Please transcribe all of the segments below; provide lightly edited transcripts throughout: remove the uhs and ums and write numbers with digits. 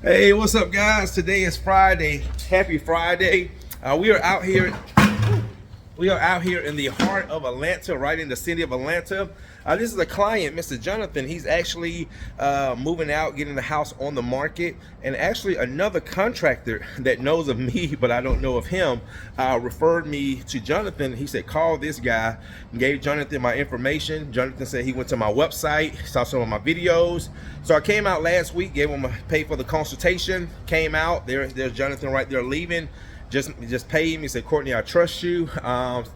Hey, what's up, guys? Today is Friday. Happy Friday. We are out here. We are out here in the heart of Atlanta, right in the city of Atlanta. This is a client, Mr. Jonathan. He's actually moving out, getting the house on the market. And actually another contractor that knows of me, but I don't know of him, referred me to Jonathan. He said, call this guy, gave Jonathan my information. Jonathan said he went to my website, saw some of my videos. So I came out last week, gave him a pay for the consultation, came out, there's Jonathan right there leaving. Just paid me, said, Courtney, I trust you.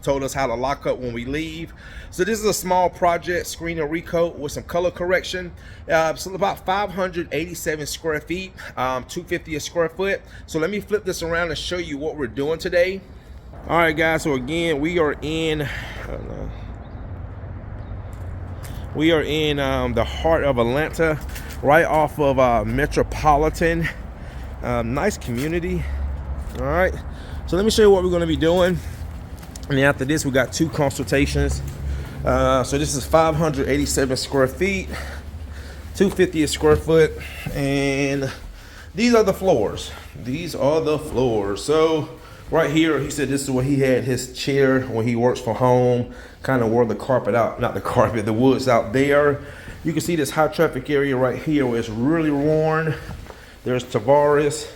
Told us how to lock up when we leave. So this is a small project, screen and recoat with some color correction. So about 587 square feet, 250 a square foot. So let me flip this around and show you what we're doing today. All right, guys, so again, we are in, the heart of Atlanta, right off of Metropolitan. Nice community. All right, so let me show you what we're going to be doing, and then after this we got two consultations. So this is 587 square feet, 250 a square foot, and these are the floors. So right here, he said this is where he had his chair when he works from home, kind of wore the carpet out, not the carpet, the wood's out there. You can see this high traffic area right here where it's really worn. There's Tavares.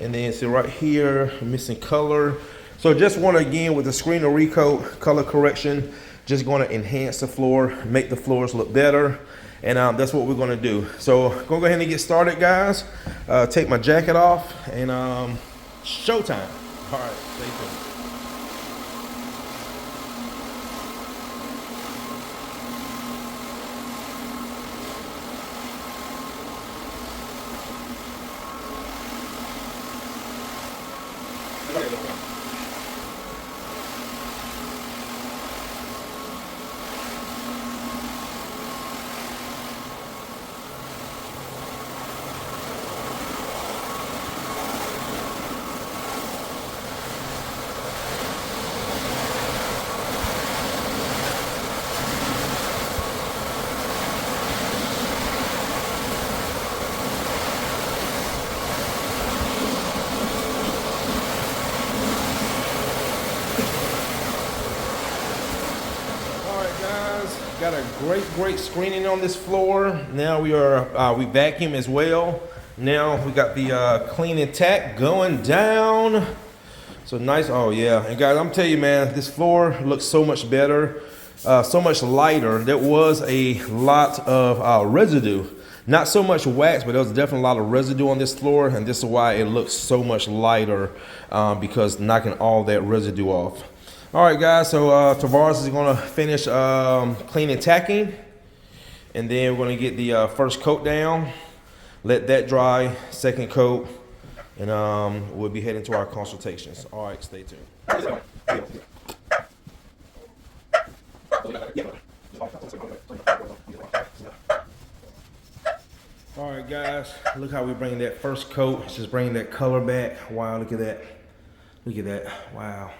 And then see right here, missing color. So just want to, again, with the screen and recoat, color correction, just going to enhance the floor, make the floors look better. And that's what we're going to do. So go ahead and get started, guys. Take my jacket off and showtime. All right, stay tuned. Got a great screening on this floor. Now we vacuum as well. Now we got the clean and tack going down. So nice, oh yeah. And guys, I'm telling you, man, this floor looks so much better, so much lighter. There was a lot of residue. Not so much wax, but there was definitely a lot of residue on this floor, and this is why it looks so much lighter, because knocking all that residue off. All right, guys, so Tavares is gonna finish clean and tacking, and then we're gonna get the first coat down, let that dry, second coat, and we'll be heading to our consultations. All right, stay tuned. All right, guys, look how we bring that first coat. It's just bringing that color back. Wow, look at that. Look at that, wow.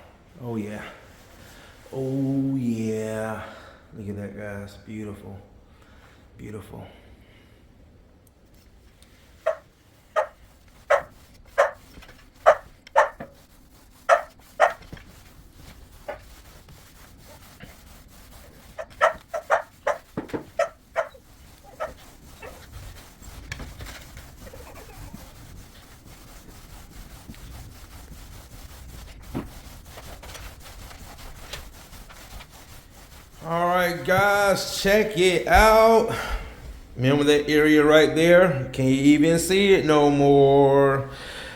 Oh yeah. Oh yeah. Look at that, guys. Beautiful. Beautiful. All right, guys, check it out. Remember that area right there? Can you even see it no more?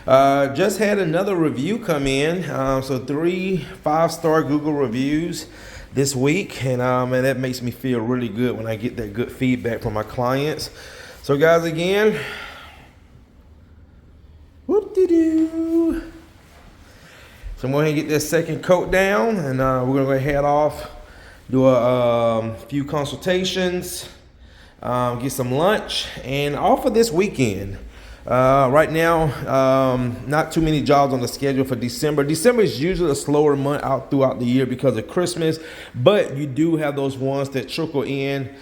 Just had another review come in. So 3 5-star Google reviews this week. And that makes me feel really good when I get that good feedback from my clients. So guys, again, whoop-de-doo. So I'm going to get this second coat down, and we're going to head off, do a few consultations, get some lunch, and off of this weekend. Right now, not too many jobs on the schedule for December. December is usually a slower month out throughout the year because of Christmas, but you do have those ones that trickle in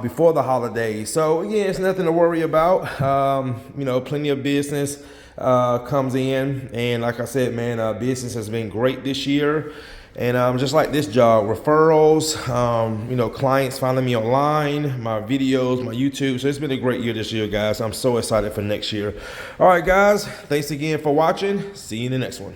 before the holidays. So yeah, it's nothing to worry about. You know, plenty of business comes in, and like I said, man, business has been great this year. And just like this job, referrals, you know, clients finding me online, my videos, my YouTube. So it's been a great year this year, guys. I'm so excited for next year. All right, guys, thanks again for watching. See you in the next one.